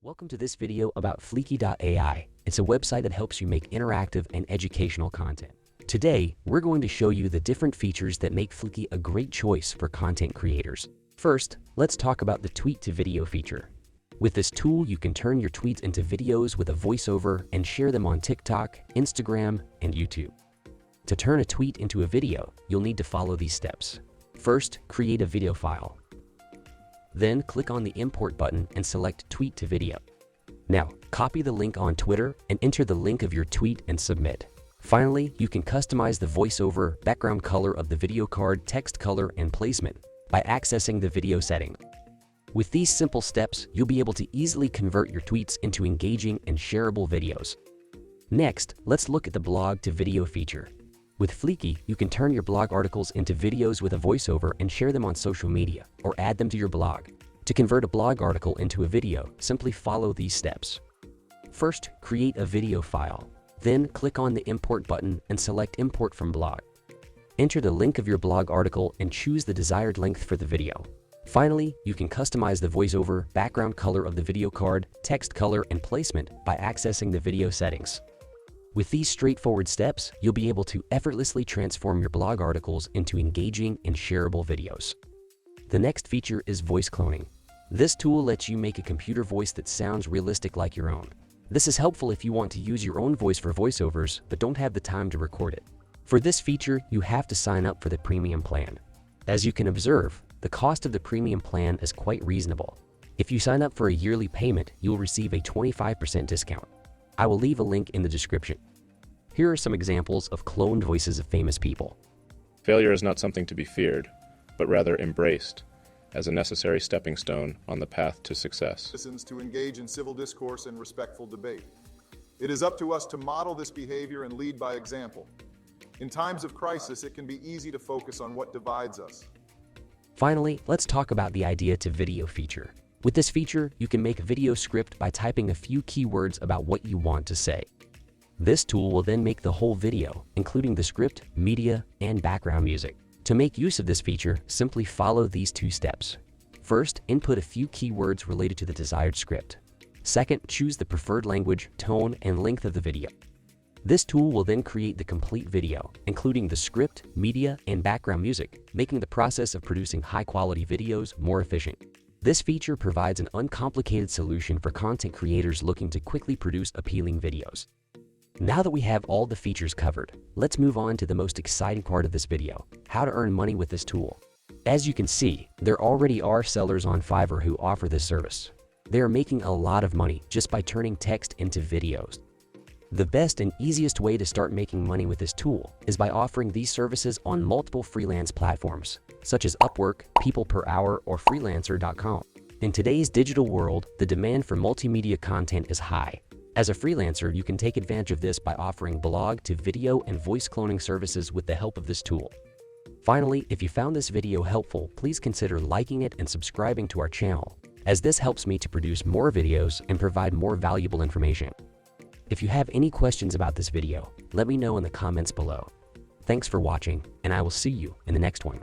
Welcome to this video about Fliki.AI. It's a website that helps you make interactive and educational content. Today, we're going to show you the different features that make Fliki a great choice for content creators. First, let's talk about the tweet-to-video feature. With this tool, you can turn your tweets into videos with a voiceover and share them on TikTok, Instagram, and YouTube. To turn a tweet into a video, you'll need to follow these steps. First, create a video file. Then click on the import button and select tweet to video. Now, copy the link on Twitter and enter the link of your tweet and submit. Finally, you can customize the voiceover, background color of the video card, text color, and placement by accessing the video setting. With these simple steps, you'll be able to easily convert your tweets into engaging and shareable videos. Next, let's look at the blog to video feature. With Fliki, you can turn your blog articles into videos with a voiceover and share them on social media or add them to your blog. To convert a blog article into a video, simply follow these steps. First, create a video file. Then click on the import button and select import from blog. Enter the link of your blog article and choose the desired length for the video. Finally, you can customize the voiceover, background color of the video card, text color, and placement by accessing the video settings. With these straightforward steps, you'll be able to effortlessly transform your blog articles into engaging and shareable videos. The next feature is voice cloning. This tool lets you make a computer voice that sounds realistic like your own. This is helpful if you want to use your own voice for voiceovers but don't have the time to record it. For this feature, you have to sign up for the premium plan. As you can observe, the cost of the premium plan is quite reasonable. If you sign up for a yearly payment, you'll receive a 25% discount. I will leave a link in the description. Here are some examples of cloned voices of famous people. Failure is not something to be feared, but rather embraced as a necessary stepping stone on the path to success. Citizens to engage in civil discourse and respectful debate. It is up to us to model this behavior and lead by example. In times of crisis, it can be easy to focus on what divides us. Finally, let's talk about the idea to video feature. With this feature, you can make a video script by typing a few keywords about what you want to say. This tool will then make the whole video, including the script, media, and background music. To make use of this feature, simply follow these two steps. First, input a few keywords related to the desired script. Second, choose the preferred language, tone, and length of the video. This tool will then create the complete video, including the script, media, and background music, making the process of producing high-quality videos more efficient. This feature provides an uncomplicated solution for content creators looking to quickly produce appealing videos. Now that we have all the features covered, let's move on to the most exciting part of this video, how to earn money with this tool. As you can see, there already are sellers on Fiverr who offer this service. They are making a lot of money just by turning text into videos. The best and easiest way to start making money with this tool is by offering these services on multiple freelance platforms, such as Upwork, People Per Hour, or Freelancer.com. In today's digital world, the demand for multimedia content is high. As a freelancer, you can take advantage of this by offering blog to video and voice cloning services with the help of this tool. Finally, if you found this video helpful, please consider liking it and subscribing to our channel, as this helps me to produce more videos and provide more valuable information. If you have any questions about this video, let me know in the comments below. Thanks for watching, and I will see you in the next one.